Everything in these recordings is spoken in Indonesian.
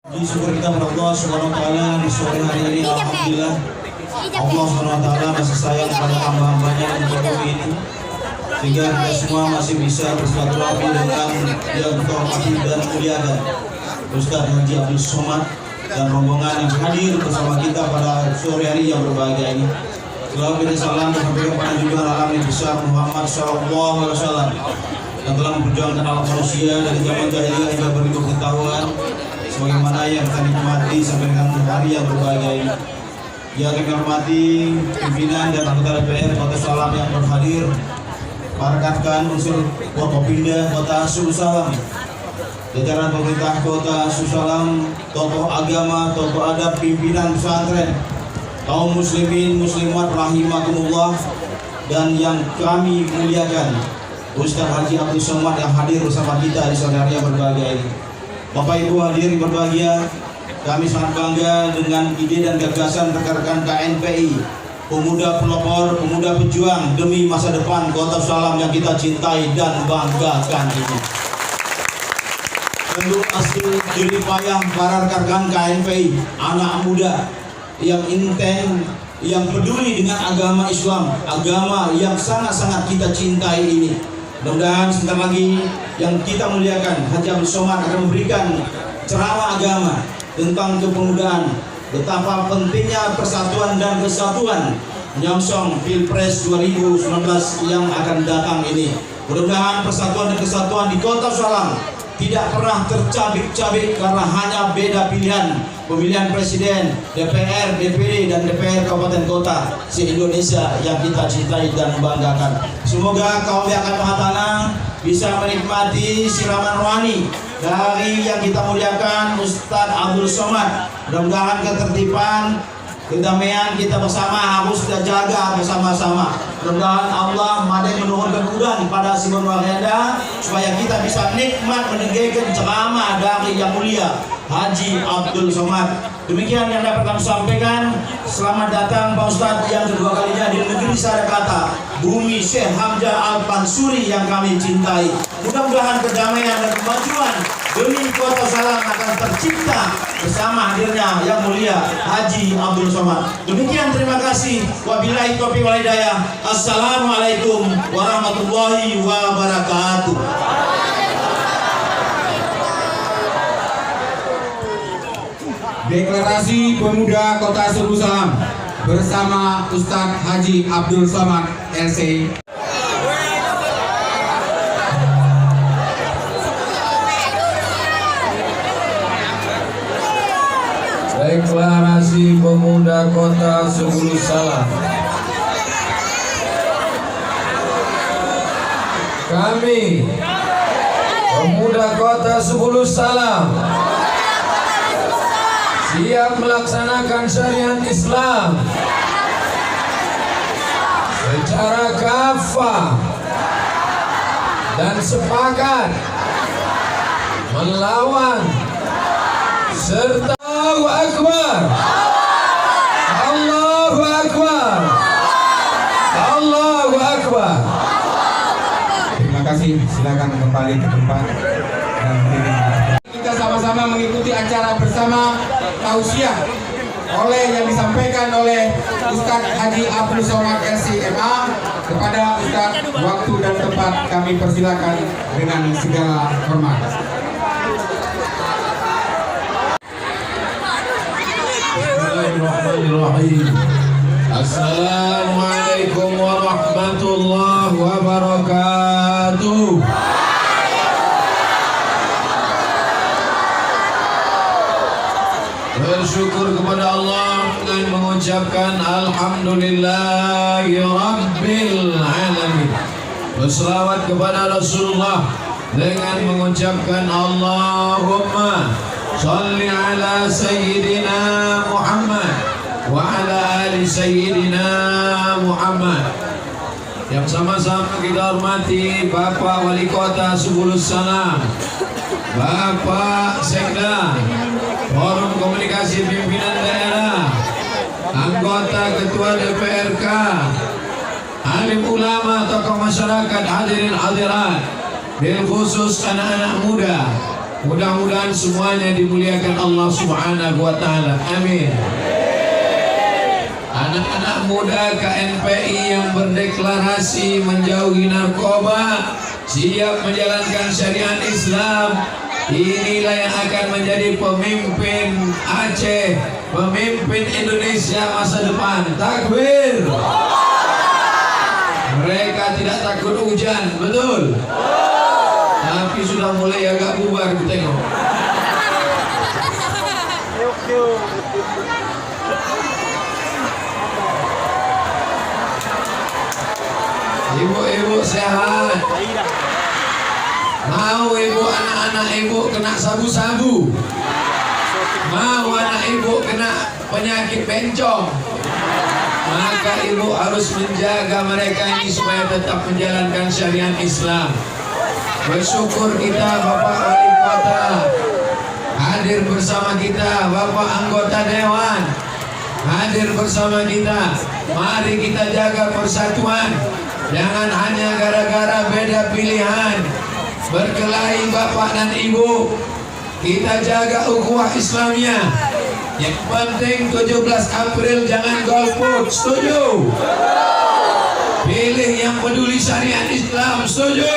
Puji syukur kita kepada Allah Subhanahu wa taala di sore hari ini. Alhamdulillah Allah Subhanahu wa taala masih sayang pada hamba-hambanya yang bumi ini, sehingga kita semua masih bisa bersilaturahmi dengan yang terhormati dan muliakan Ustaz Haji Abdul Somad dan rombongan yang hadir bersama kita pada sore hari yang berbahagia ini. Selalu kita salam sampaikan kepada junjungan alam yang besar Muhammad Sallallahu Alaihi Wasallam yang telah memperjuangkan alam manusia dari zaman jahiliyah hingga beribu pengetahuan, sebagaimana yang kami nikmati sampai dengan hari yang berbahagia ini. Ya, kami hormati pimpinan dan anggota DPR Kota Salam yang berhadir, para rekan unsur Forkopimda Kota Susalam, jajaran pemerintah Kota Susalam, tokoh agama, tokoh adat, pimpinan pesantren, kaum muslimin muslimat rahimakumullah, dan yang kami muliakan Ustaz Haji Abdul Somad yang hadir bersama kita di sore hari yang berbahagia ini. Bapak Ibu hadirin berbahagia, kami sangat bangga dengan ide dan gagasan rekan-rekan KNPI, pemuda pelopor, pemuda pejuang demi masa depan Kota Salam yang kita cintai dan banggakan ini. Tentu hasil jerih payah para rekan-rekan KNPI, anak muda yang intent, yang peduli dengan agama Islam, agama yang sangat-sangat kita cintai ini. Mudah-mudahan sebentar lagi yang kita muliakan Haji Abdul Somad akan memberikan ceramah agama tentang kepemudaan, betapa pentingnya persatuan dan kesatuan menyongsong Pilpres 2019 yang akan datang ini. Mudah-mudahan persatuan dan kesatuan di Kota Salam tidak pernah tercabik-cabik karena hanya beda pilihan pemilihan presiden, DPR, DPD, dan DPR kabupaten kota se-Indonesia yang kita cintai dan banggakan. Semoga kaum yang akan mahatana bisa menikmati siraman rohani dari yang kita muliakan Ustaz Abdul Somad. Mudah-mudahan ketertiban, kedamaian kita bersama harus kita jaga bersama-sama. Mudah-mudahan Allah madai menurunkan hujan pada Simon Wahyanda supaya kita bisa nikmat mendengarkan ceramah dari yang mulia Haji Abdul Somad. Demikian yang dapat kami sampaikan. Selamat datang Pak Ustadz yang kedua kalinya di negeri Sadakata, bumi Syekh Hamzah Al-Mansuri yang kami cintai. Mudah-mudahan kedamaian dan kemajuan demi Kota Salam akan tercipta bersama hadirnya yang mulia Haji Abdul Somad. Demikian, terima kasih. Wabillahi taufiq wal hidayah. Assalamualaikum warahmatullahi wabarakatuh. Deklarasi Pemuda Kota Susalam bersama Ustaz Haji Abdul Somad LC. Deklarasi Pemuda Kota Susalam. Kami Pemuda Kota Susalam siap melaksanakan syariat Islam secara kafah dan sepakat melawan serta Allahu Akbar, Allahu Akbar, Allahu Akbar. Terima kasih, silakan kembali ke tempat dan kita sama-sama mengikuti acara bersama tausiah yang disampaikan oleh Ustaz Haji Abdul Somad LCMA kepada Ustaz. Waktu dan tempat kami persilakan dengan segala hormat. Bismillahirrahmanirrahim. Assalamualaikum warahmatullahi wabarakatuh. Bersyukur kepada Allah dengan mengucapkan Alhamdulillahi Rabbil Alamin. Berselawat kepada Rasulullah dengan mengucapkan Allahumma salli ala Sayyidina Muhammad wa ala ali Sayyidina Muhammad. Yang sama-sama kita hormati Bapak Wali Kota Susalam, Bapak Sekda, Forum Komunikasi Pimpinan Daerah, anggota Ketua DPRK, alim ulama, tokoh masyarakat, hadirin hadirat, bil khusus anak-anak muda, Mudah-mudahan semuanya dimuliakan Allah Subhanahu wa taala. Amin. Anak-anak muda KNPI yang berdeklarasi menjauhi narkoba, siap menjalankan syariat Islam, inilah yang akan menjadi pemimpin Aceh, pemimpin Indonesia masa depan. Takbir. Mereka tidak takut hujan, betul? Tapi sudah mulai agak bubar, tengok. Ibu-ibu sehat. Mau ibu anak-anak ibu kena sabu-sabu? Mau anak ibu kena penyakit bencong? Maka ibu harus menjaga mereka ini supaya tetap menjalankan syariat Islam. Bersyukur kita Bapak Wali Kota hadir bersama kita, Bapak anggota Dewan hadir bersama kita. Mari kita jaga persatuan. Jangan hanya gara-gara beda pilihan berkelahi Bapak dan Ibu. Kita jaga ukhuwah Islamnya. Yang penting 17 April jangan golput. Setuju? Pilih yang peduli syariat Islam. Setuju?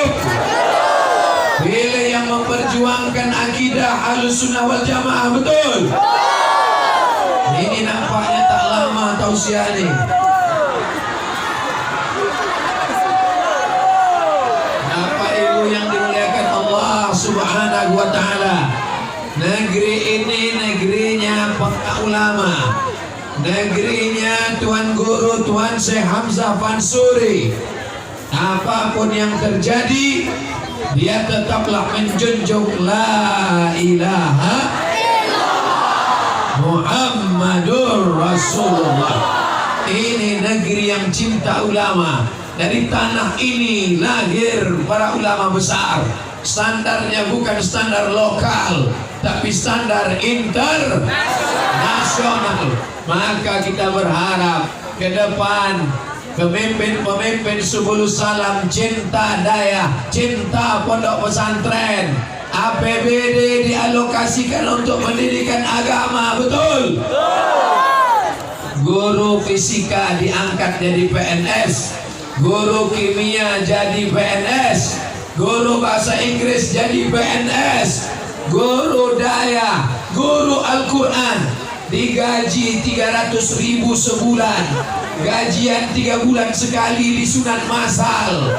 Pilih yang memperjuangkan akidah Ahlussunnah wal Jamaah. Betul? Ini nampaknya tak lama tausiah ini. Bapak Ibu yang dimuliakan Allah Subhanahu wa taala. Negeri ini negerinya para ulama. Negerinya Tuan Guru Tuan Syekh Hamzah Fansuri. Apapun yang terjadi, dia tetaplah menjunjung la ilaha Muhammadur Rasulullah. Ini negeri yang cinta ulama. Dari tanah ini lahir para ulama besar. Standarnya bukan standar lokal, tapi standar internasional. Maka kita berharap ke depan pemimpin-pemimpin Subulus Salam cinta daya, cinta pondok pesantren. APBD dialokasikan untuk pendidikan agama, betul? Guru fisika diangkat jadi PNS, guru kimia jadi PNS, guru bahasa Inggris jadi PNS, guru daya, guru Al-Quran digaji 300.000 sebulan, gajian 3 bulan sekali disunat massal.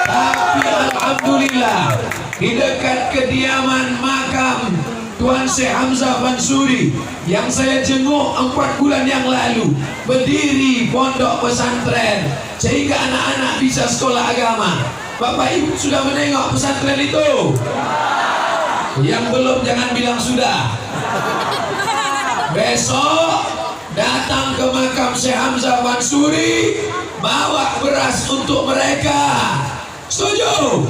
Tapi alhamdulillah di dekat kediaman makam Tuan Syekh Hamzah Fansuri yang saya jenguk 4 bulan yang lalu, berdiri pondok pesantren sehingga anak-anak bisa sekolah agama. Bapak Ibu sudah menengok pesantren itu? Yang belum jangan bilang sudah. Besok datang ke makam Syekh Hamzah Fansuri, bawa beras untuk mereka. Setuju?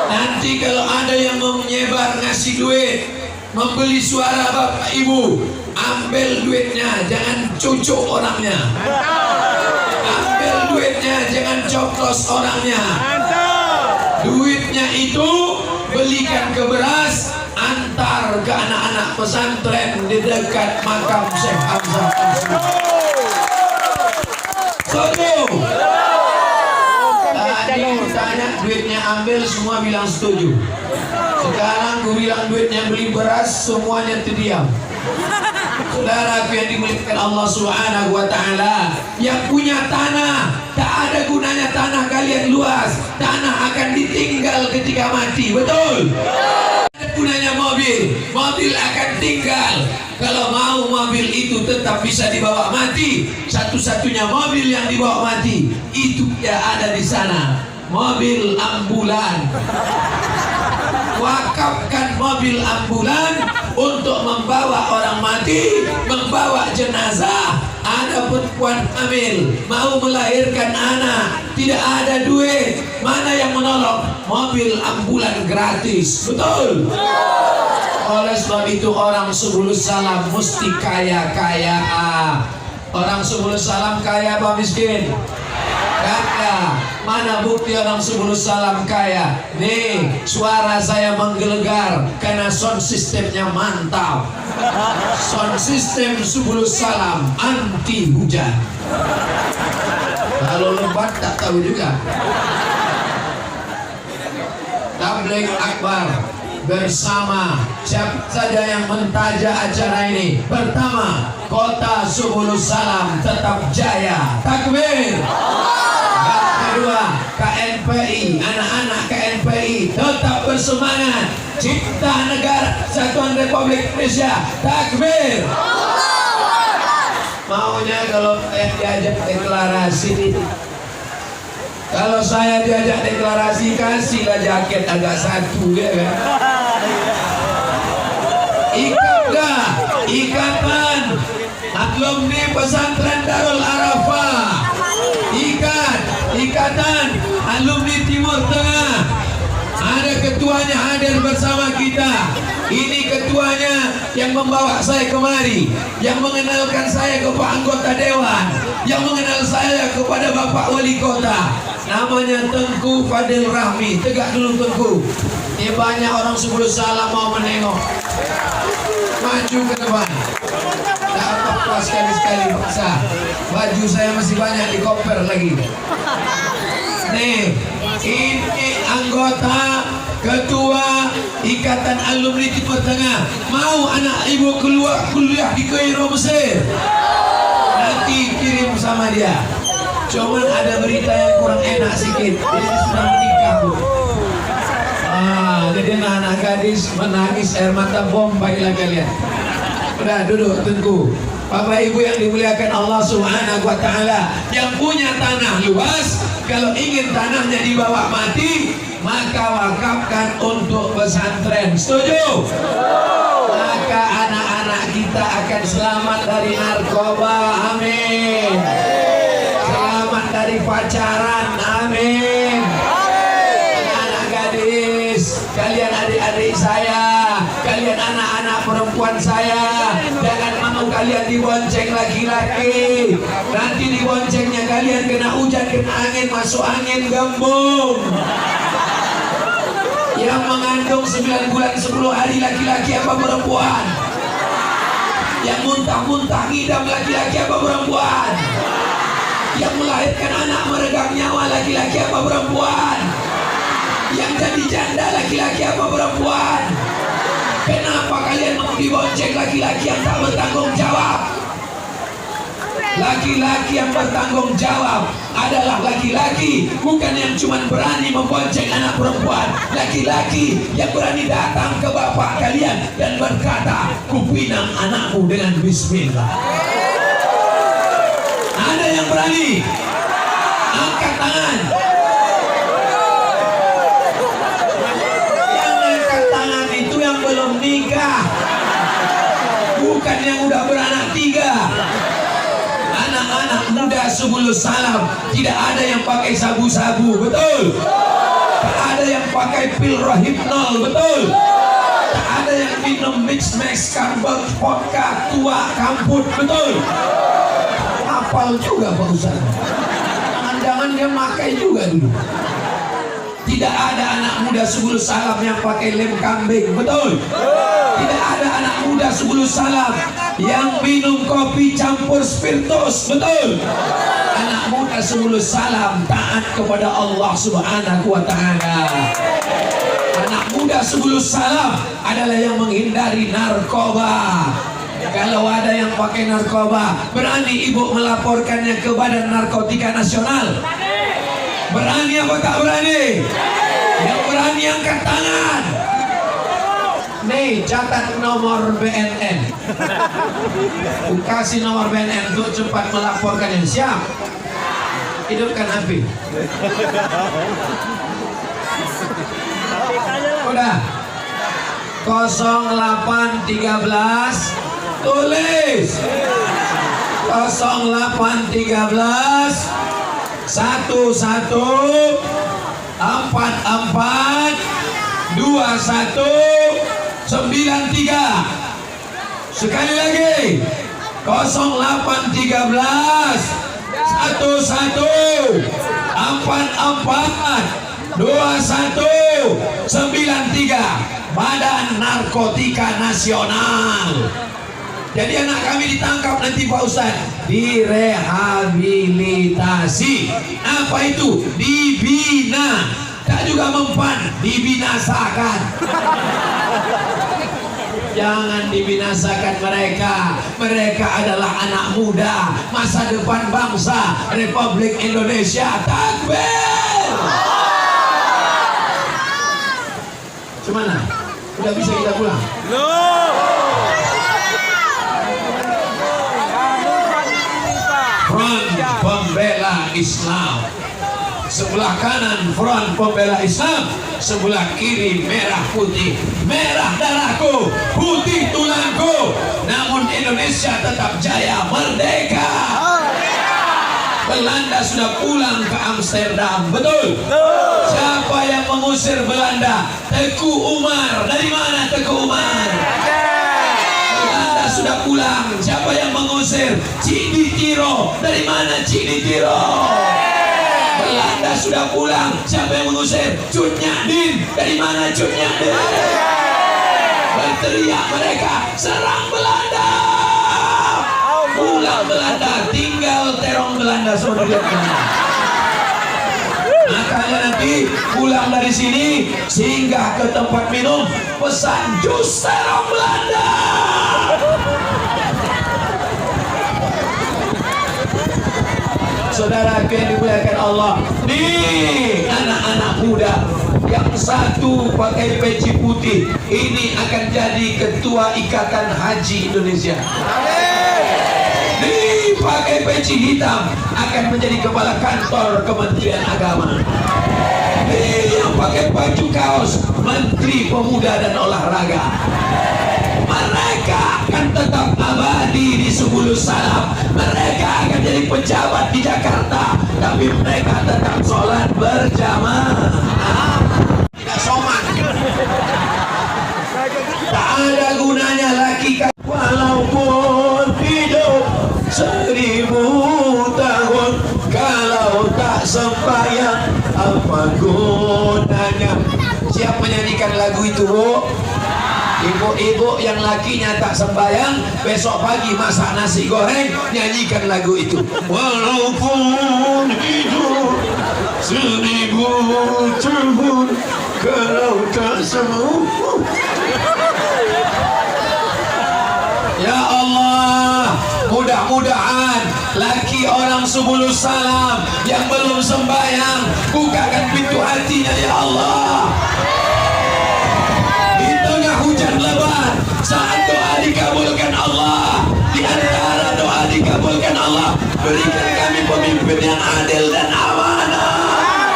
Nanti kalau ada yang mau menyebar ngasih duit, membeli suara Bapak Ibu, ambil duitnya, jangan cucuk orangnya. Ambil duitnya, jangan coplos orangnya. Duitnya itu belikan ke beras, antar ke anak-anak pesantren di dekat makam Syekh Hamzah Fansuri. Setuju? Tadi ditanya duitnya ambil, semua bilang setuju. Sekarang gue bilang duitnya beli beras, semuanya terdiam. Saudara yang dimuliakan Allah Subhanahu wa taala, yang punya tanah, tak ada gunanya tanah kalian luas. Tanah akan ditinggal ketika mati, betul? Ada gunanya mobil, mobil akan tinggal. Kalau mau mobil itu tetap bisa dibawa mati, satu-satunya mobil yang dibawa mati itu ya ada di sana, mobil ambulan. Wakafkan mobil ambulan untuk membawa orang mati, membawa jenazah. Ada perempuan hamil mau melahirkan anak, tidak ada duit, mana yang menolong? Mobil ambulan gratis, betul? Oleh sebab itu orang Subulus Salam mesti kaya-kaya. Orang Subulus Salam kaya apa miskin? Kaya. Mana bukti orang Subulus Salam kaya? Nih, suara saya menggelegar karena sound sistemnya mantap. Sound system Subulus Salam anti hujan. Kalau lebat tak tahu juga. Tabligh Akbar bersama siapa saja yang mentaja acara ini. Pertama, Kota Subulus Salam tetap jaya. Takbir. Yang kedua, KNPI, anak-anak KNPI tetap bersemangat. Cinta negara Kesatuan Republik Indonesia. Takbir. Maunya kalau diajak deklarasi. Kalau saya diajak deklarasi, kasihlah jaket agak satu ya kan. Ikatan alumni pesantren Darul Arafah. Ikatan alumni Timur Tengah. Ada ketuanya hadir bersama kita. Ini ketuanya yang membawa saya kemari, yang mengenalkan saya kepada anggota dewan, yang mengenal saya kepada Bapak Wali Kota. Namanya Tengku Fadil Rahmi. Tegak dulu Tengku. Ini banyak orang Subulus Salam mau menengok. Maju ke depan. Tak apa-apa sekali-sekali paksa. Baju saya masih banyak di koper lagi. Nih, ini anggota Ketua Ikatan Alumni Timur Tengah. Mau anak ibu keluar kuliah di Kairo Mesir? Nanti kirim sama dia. Cuman ada berita yang kurang enak sedikit. Dia sudah menikah, Bu. Jadi anak gadis menangis air mata bom. Baiklah kalian. Udah duduk Tengku. Bapak Ibu yang dimuliakan Allah Subhanahu wa taala, yang punya tanah luas, kalau ingin tanahnya dibawa mati, maka wakafkan untuk pesantren. Setuju? Maka anak-anak kita akan selamat dari narkoba. Amin. Selamat dari pacaran. Amin. Anak gadis, kalian adik-adik saya, kalian anak-anak perempuan saya, jangan mau kalian dibonceng laki-laki. Nanti diboncengnya kalian kena hujan, kena angin, masuk angin gembung. Yang mengandung 9 bulan 10 hari laki-laki apa perempuan? Yang muntah-muntah ngidam laki-laki apa perempuan? Yang melahirkan anak meregang nyawa laki-laki apa perempuan? Yang jadi janda laki-laki apa perempuan? Kenapa kalian mau dibonceng laki-laki yang tak bertanggung jawab? Laki-laki yang bertanggung jawab adalah laki-laki, bukan yang cuma berani membonceng anak perempuan. Laki-laki yang berani datang ke bapak kalian dan berkata, kupinang anakmu dengan bismillah. Ada yang berani? Angkat tangan. Yang angkat tangan itu yang belum nikah, bukan yang udah beranak 3. Anak-anak muda Subulus Salam tidak ada yang pakai sabu-sabu, betul? Tak ada yang pakai pil rohypnol, betul? Tak ada yang minum mix-max, karbon, vodka, tua, kamput, betul? Hafal juga Pak Ustaz. Jangan-jangan dia pakai juga dulu. Tidak ada anak muda Subulus Salam yang pakai lem kambing, betul? Tidak ada anak muda Subulus Salam yang minum kopi campur spiritus, betul? Anak muda Subulus Salam taat kepada Allah Subhanahu wa taala. Anak muda Subulus Salam adalah yang menghindari narkoba. Kalau ada yang pakai narkoba, berani ibu melaporkannya ke Badan Narkotika Nasional? Berani apa tak berani? Yang berani angkat tangan. Nih, catat nomor BNN. Kasih nomor BNN untuk cepat melaporkannya. Siap? Hidupkan api. Udah. 0813 tulis 0813 1144 2193. Sekali lagi 0813 1144 Badan Narkotika Nasional. Jadi anak kami ditangkap nanti Pak Ustadz, direhabilitasi. Apa itu? Dibina. Tak juga mempan, dibinasakan. Jangan dibinasakan mereka. Mereka adalah anak muda, masa depan bangsa Republik Indonesia. Takbir. Gimana? Udah bisa kita pulang? Front Pembela Islam. Sebelah kanan Front Pembela Islam, sebelah kiri merah putih. Merah darahku, putih tulangku. Namun Indonesia tetap jaya, merdeka. Belanda sudah pulang ke Amsterdam, betul? Siapa yang mengusir Belanda? Teku Umar. Dari mana Teku Umar? Belanda sudah pulang. Siapa yang mengusir? Cik Ditiro. Dari mana Cik Ditiro? Belanda sudah pulang. Siapa yang mengusir? Cut Nyak-din. Dari mana Cut Nyak-din? Berteriak mereka, serang Belanda. Pulang Belanda, tinggal terong Belanda semuanya. Makanya nanti pulang dari sini, singgah ke tempat minum, pesan jus terong Belanda. Saudara yang dimuliakan Allah, nih anak-anak muda yang satu pakai peci putih ini akan jadi ketua Ikatan Haji Indonesia. Nih pakai peci hitam akan menjadi kepala kantor Kementerian Agama. Nih yang pakai baju kaos Menteri Pemuda dan Olahraga. Mereka akan tetap abadi di Subulus Salam. Mereka akan jadi pejabat di Jakarta, tapi mereka tetap sholat berjamaah. Tidak soman. Tak ada gunanya laki walaupun hidup 1000 tahun, kalau tak sembahyang apa gunanya? Siapa menyanyikan lagu itu, Bu? Ibu-ibu yang lakinya tak sembahyang, besok pagi masak nasi goreng, nyanyikan lagu itu. Walaupun hidup 1000 tahun, kalau tak sembuh. Ya Allah, mudah-mudahan laki orang Subulus Salam yang belum sembahyang, bukakan pintu hatinya ya Allah. Di tengah hujan lebat, saat doa dikabulkan Allah, di antara doa dikabulkan Allah, berikan kami pemimpin yang adil dan amanah.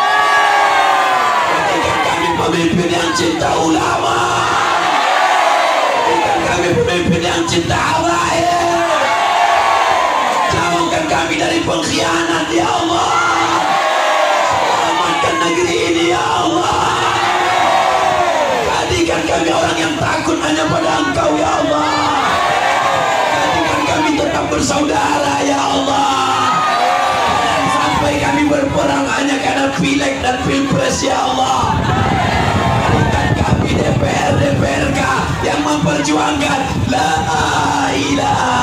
Berikan kami pemimpin yang cinta ulama. Berikan kami pemimpin yang cinta habaib. Jauhkan kami dari pengkhianat ya Allah. Selamatkan negeri ini ya Allah. Jadikan kami orang yang takut hanya pada Engkau ya Allah. Jadikan kami tetap bersaudara ya Allah. Dan sampai kami berperang hanya karena pileg dan pilpres ya Allah. Jadikan kami DPR-DPRK yang memperjuangkan la ilaha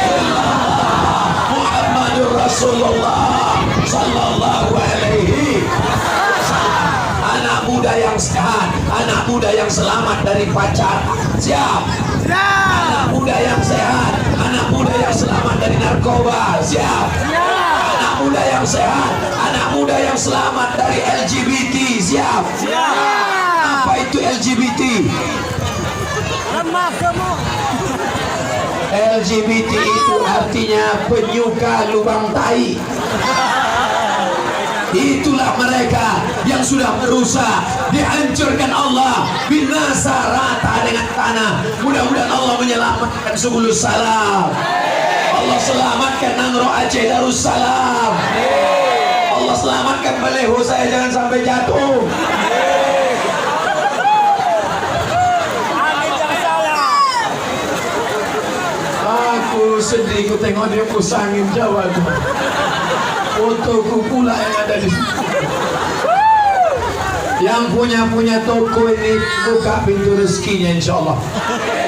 illallah Muhammadur Rasulullah sallallahu alaihi wasallam. Anak muda yang sehat, anak muda yang selamat dari pacar, siap. Anak muda yang sehat, anak muda yang selamat dari narkoba, siap. Anak muda yang sehat, anak muda yang selamat dari LGBT, siap. Apa itu LGBT? LGBT itu artinya penyuka lubang tai. Itulah mereka yang sudah berusaha dihancurkan Allah, binasa rata dengan tanah. Mudah-mudahan Allah menyelamatkan Subulus Salam. Allah selamatkan Nangro Aceh Darussalam. Allah selamatkan baleho saya jangan sampai jatuh. Aku sedih ku tengok dia pusangin Jawa tuh. Fotoku pula yang ada di sini. Yang punya toko ini buka pintu rezekinya insya Allah.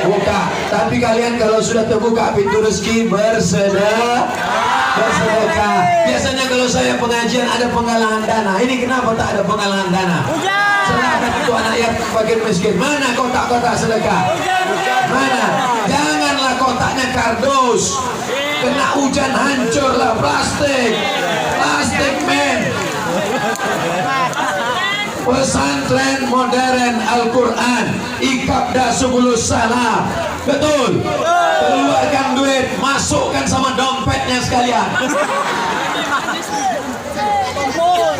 Buka. Tapi kalian kalau sudah terbuka pintu rezeki bersedekah. Biasanya kalau saya pengajian ada penggalangan dana. Ini kenapa tak ada penggalangan dana? Serahkan itu anak yatim fakir miskin. Mana kotak-kotak sedekah? Mana? Janganlah kotaknya kardus. Kena hujan hancurlah plastik. Plastik men. Pesantren modern Al-Quran Ikabda Subulus Salam. Betul. Keluarkan duit, masukkan sama dompetnya sekalian.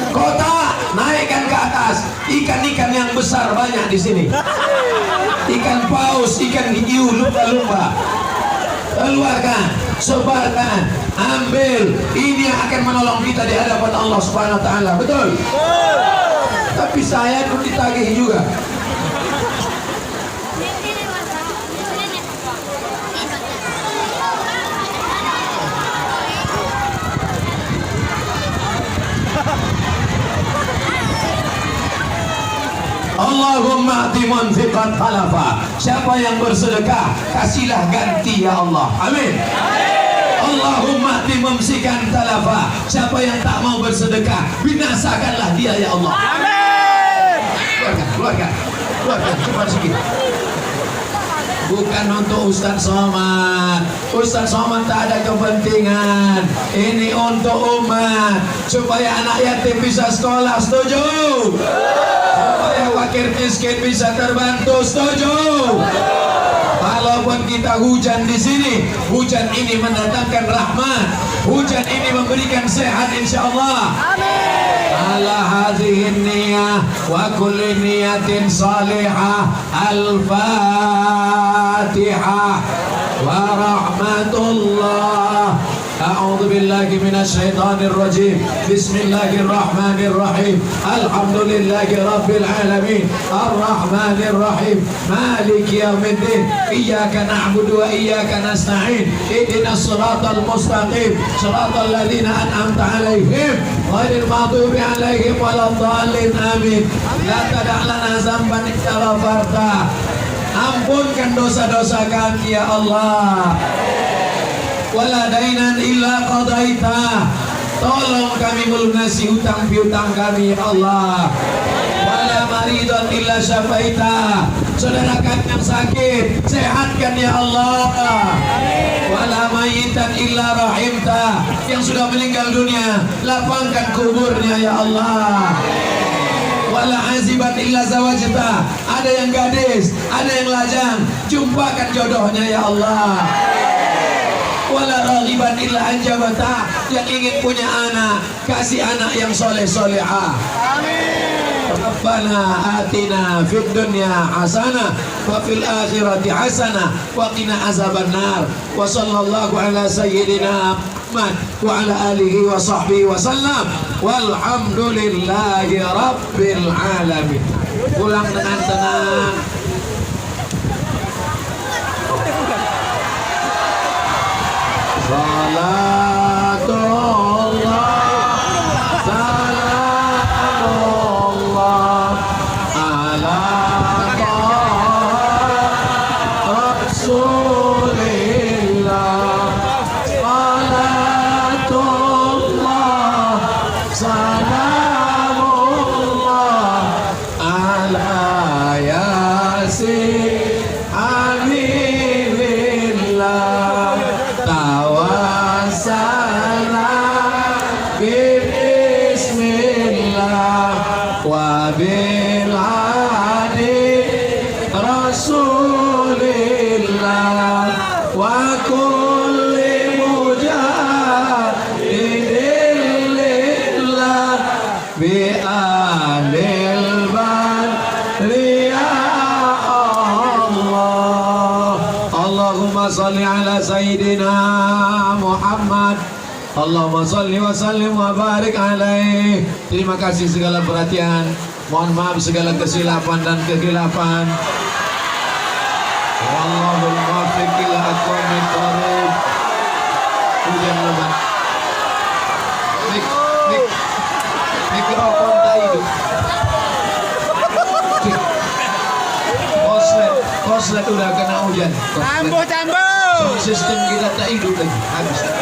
Kota naikkan ke atas. Ikan-ikan yang besar banyak di sini. Ikan paus, ikan hiu, lumba-lumba. Keluarkan, sebarkan, ambil. Ini yang akan menolong kita di hadapan Allah Subhanahu wa taala. Betul? Tapi saya pun ditagih juga. Allahumma ati munfiqan khalafa. Siapa yang bersedekah, kasihlah ganti ya Allah. Amin. Allahumma ati mumsikan talafa. Siapa yang tak mau bersedekah, binasakanlah dia ya Allah. Amin. Keluarkan, cepat sikit. Bukan untuk Ustaz Somad. Ustaz Somad tak ada kepentingan. Ini untuk umat, supaya anak yatim bisa sekolah. Setuju? Supaya fakir miskin bisa terbantu. Setuju? Walaupun kita hujan di sini, hujan ini mendatangkan rahmat. Hujan ini memberikan sehat insyaallah. Amin. Ala hadhihi niyah wa kulli niyatin salihah. Al-Fatihah wa rahmatullah. A'udzu billahi minasy syaithanir rajim. Bismillahirrahmanirrahim. Alhamdulillahi rabbil alamin. Arrahmanir rahim. Maliki yaumiddin. Iyyaka na'budu wa iyyaka nasta'in. Ihdinas siratal mustaqim. Siratal ladzina an'amta 'alaihim ghairil maghdubi 'alaihim waladdallin. Amin. La tada' lana dzamban illa ghafarta. Ampunkan dosa-dosa kami ya Allah. Wala dainan illa qadaita. Tolong kami melunasi hutang piutang kami ya Allah. Wala maridan illa syafaita. Saudara kami yang sakit, sehatkan ya Allah. Wala mayitan illa rahimta. Yang sudah meninggal dunia, lapangkan kuburnya ya Allah. Wala aziban illa zawajta. Ada yang gadis, ada yang lajang, jumpakan jodohnya ya Allah. Wala raghiban illa anjabata. Yang ingin punya anak, kasih anak yang soleh solehah. Amin. Rabbana atina fid dunya hasanah wa fil akhirati hasanah wa qina azabannar. Wa sallallahu ala sayyidina Muhammad wa ala alihi wa sahbihi wa sallam. Walhamdulillahi rabbil alamin. Pulang dengan tenang. Salatullah, salamullah ala Rasulillah. Salatullah, salamullah ala Yasin Habibillah. Bismillah wa bil adi Rasulillah wa kulli mujahidin lillah bi alil badri ya Allah. Allahumma salli ala sayyidina Muhammad. Allahumma salli wa sallim wa barik alaih. Terima kasih segala perhatian. Mohon maaf segala kesilapan dan kekhilafan. Wallahul muwaffiq ila aqwamit thoriq. Hujan lebat. Koslet udah kena hujan. Sound system kita tak hidup lagi. Habis.